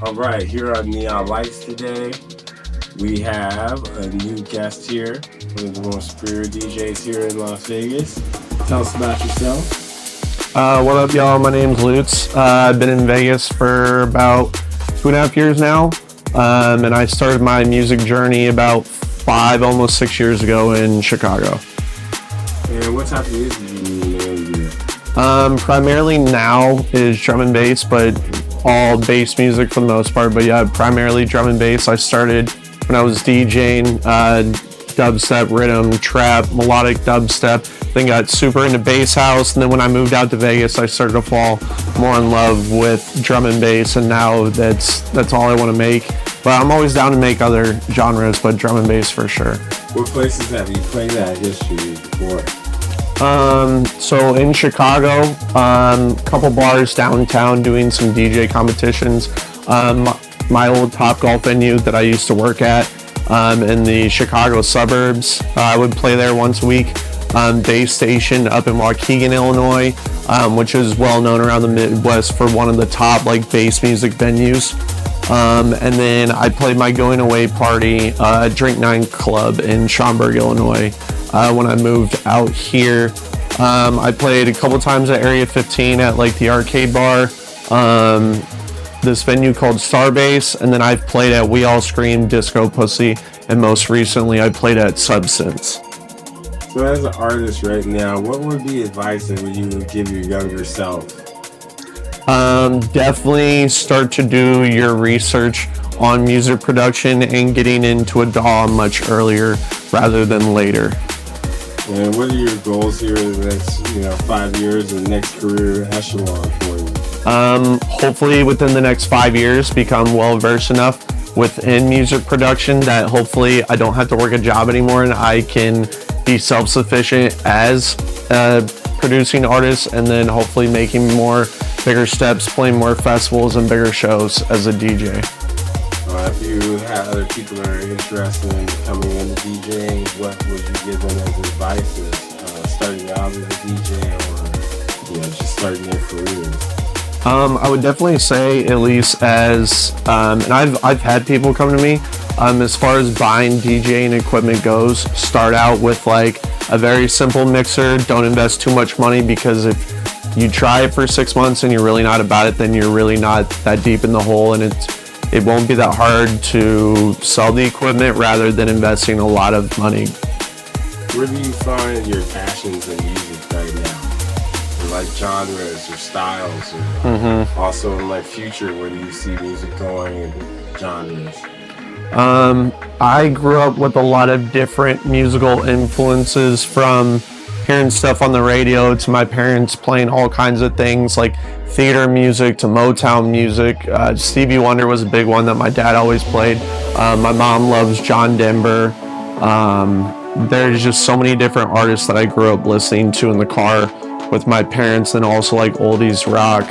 All right, here on Neon Lights today, we have a new guest here, one of the most superior DJs here in Las Vegas. Tell us about yourself. What up, y'all? My name's Lutz. I've been in Vegas for about 2.5 years now, and I started my music journey about 5, almost 6 years ago in Chicago. And what type of music do you do? Primarily now is drum and bass, but all bass music for the most part. But yeah, primarily drum and bass. I started when I was DJing dubstep, rhythm, trap, melodic dubstep. Then got super into bass house, and then when I moved out to Vegas, I started to fall more in love with drum and bass, and now that's all I want to make. But I'm always down to make other genres, but drum and bass for sure. What places have you played that history before? So in Chicago, couple bars downtown doing some DJ competitions. My old Topgolf venue that I used to work at in the Chicago suburbs, I would play there once a week. Bass Station up in Waukegan, Illinois, which is well known around the Midwest for one of the top bass music venues. And then I played my going away party, Drink 9 Club in Schaumburg, Illinois. When I moved out here, I played a couple times at Area 15 at the arcade bar, this venue called Starbase, and then I've played at We All Scream, Disco Pussy, and most recently I played at Substance. So as an artist right now, what would be advice that you would give your younger self? Definitely start to do your research on music production and getting into a DAW much earlier rather than later. And what are your goals here in the next 5 years and next career echelon for you? Hopefully within the next 5 years become well versed enough within music production that hopefully I don't have to work a job anymore and I can be self-sufficient as a producing artist, and then hopefully making bigger steps, playing more festivals and bigger shows as a DJ. If you had other people that are interested in coming into DJing, what would you give them as advice as starting out as a DJ or just starting their careers? I would definitely say, at least as and I've had people come to me, as far as buying DJing equipment goes, start out with a very simple mixer. Don't invest too much money, because if you try it for 6 months and you're really not about it, then you're really not that deep in the hole, and it won't be that hard to sell the equipment rather than investing a lot of money. Where do you find your passions in music right now? Or genres or styles, or also in future, where do you see music going and genres? I grew up with a lot of different musical influences, from hearing stuff on the radio to my parents playing all kinds of things like theater music to Motown music. Stevie Wonder was a big one that my dad always played. My mom loves John Denver. There's just so many different artists that I grew up listening to in the car with my parents, and also oldies rock.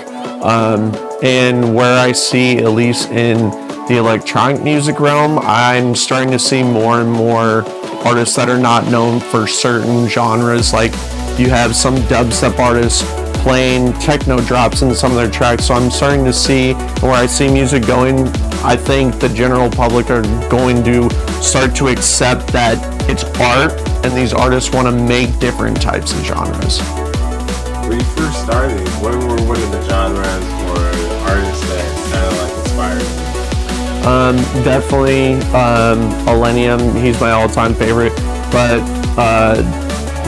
And where I see, at least in the electronic music realm, I'm starting to see more and more artists that are not known for certain genres. You have some dubstep artists playing techno drops in some of their tracks. So I'm starting to see where I see music going. I think the general public are going to start to accept that it's art, and these artists want to make different types of genres. When you first started, what were one of the genres or artists that inspired you? Definitely Millennium. He's my all-time favorite. But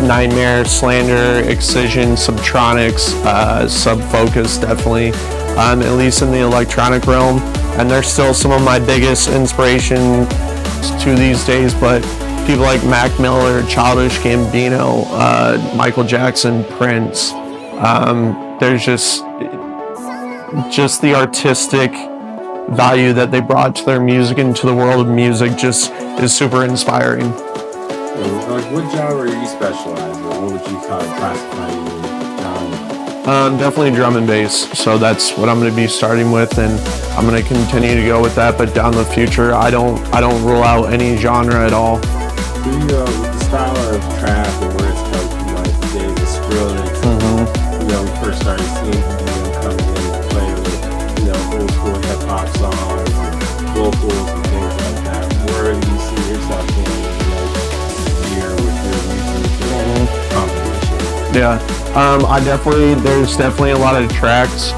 Nightmare, Slander, Excision, Subtronics, Subfocus, definitely. At least in the electronic realm. And they're still some of my biggest inspiration to these days. But people like Mac Miller, Childish Gambino, Michael Jackson, Prince. There's just the artistic value that they brought to their music and to the world of music just is super inspiring. What genre are you specialize in? What would you classify you in? Definitely drum and bass. So that's what I'm going to be starting with, and I'm going to continue to go with that. But down the future, I don't rule out any genre at all. With the style of trap and where it's come from, today, the Skrillex, we first started seeing coming in and playing with old school hip hop songs. Yeah, there's definitely a lot of tracks.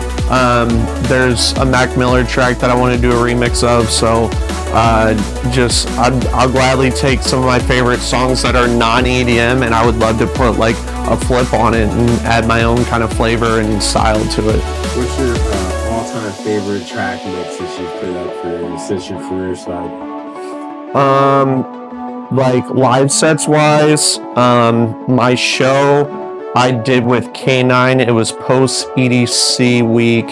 There's a Mac Miller track that I want to do a remix of, so I'll gladly take some of my favorite songs that are non-EDM, and I would love to put like a flip on it and add my own kind of flavor and style to it. What's your all-time favorite track mix that you've put up since your career started? Like live sets wise, my show I did with K9, it was post EDC week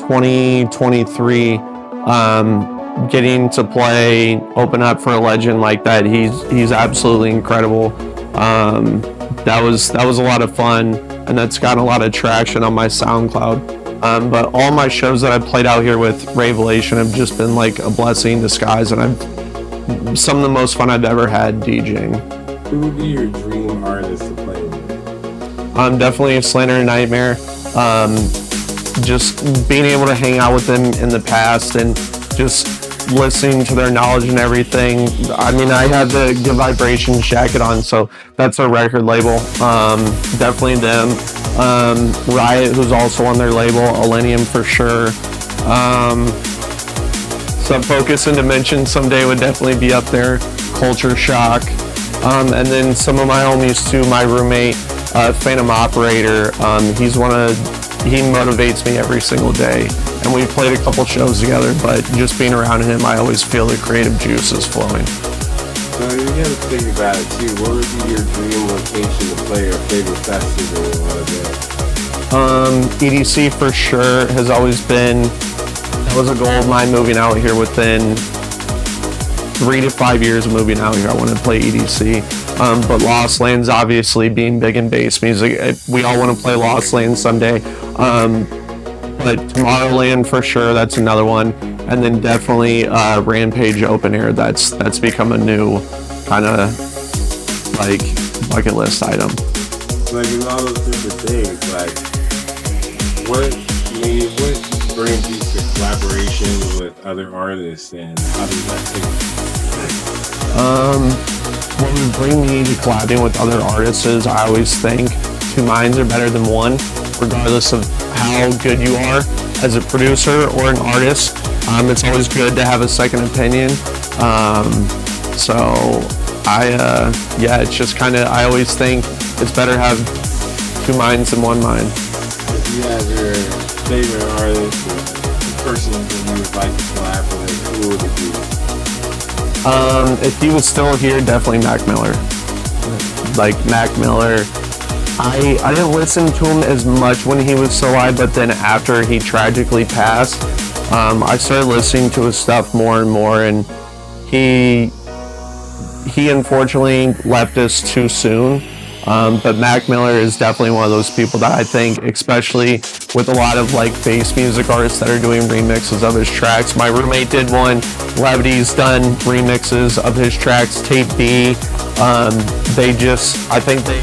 2023. Getting to open up for a legend like that, he's absolutely incredible. That was a lot of fun, and that's gotten a lot of traction on my SoundCloud. But all my shows that I've played out here with Ravelation have just been like a blessing in disguise, and some of the most fun I've ever had DJing. Who would be your dream artist to play with? Definitely Slander and Nightmare. Just being able to hang out with them in the past and just listening to their knowledge and everything. I mean, I have the Good Vibrations jacket on, so that's a record label. Definitely them. Riot, who's also on their label, Millennium for sure. Sub Focus and Dimension someday would definitely be up there. Culture Shock. And then some of my homies too, my roommate, Phantom Operator. He motivates me every single day. And we've played a couple shows together, but just being around him, I always feel the creative juices flowing. So you gotta think about it too. What would be your dream location to play or favorite festival you want to do? EDC for sure has always been, that was a goal of mine moving out here within 3 to 5 years of moving out here. I want to play EDC. But Lost Lands, obviously being big in bass music, we all want to play Lost Lands someday. But Tomorrowland for sure, that's another one. And then definitely Rampage Open Air, that's become a new kind of like bucket list item. Like in all those different things, like what brings you to collaboration with other artists, and how does that take? What would bring me to collaborating with other artists is I always think two minds are better than one, regardless of how good you are as a producer or an artist. It's always good to have a second opinion. It's just kind of, I always think it's better to have two minds than one mind. If you have your favorite artist or the person that you would like to collaborate with, who would it be? If he was still here, definitely Mac Miller. Like Mac Miller, I didn't listen to him as much when he was still alive, but then after he tragically passed, I started listening to his stuff more and more, and he unfortunately left us too soon. But Mac Miller is definitely one of those people that I think, especially with a lot of like bass music artists that are doing remixes of his tracks. My roommate did one. Levity's done remixes of his tracks. Tape B. I think they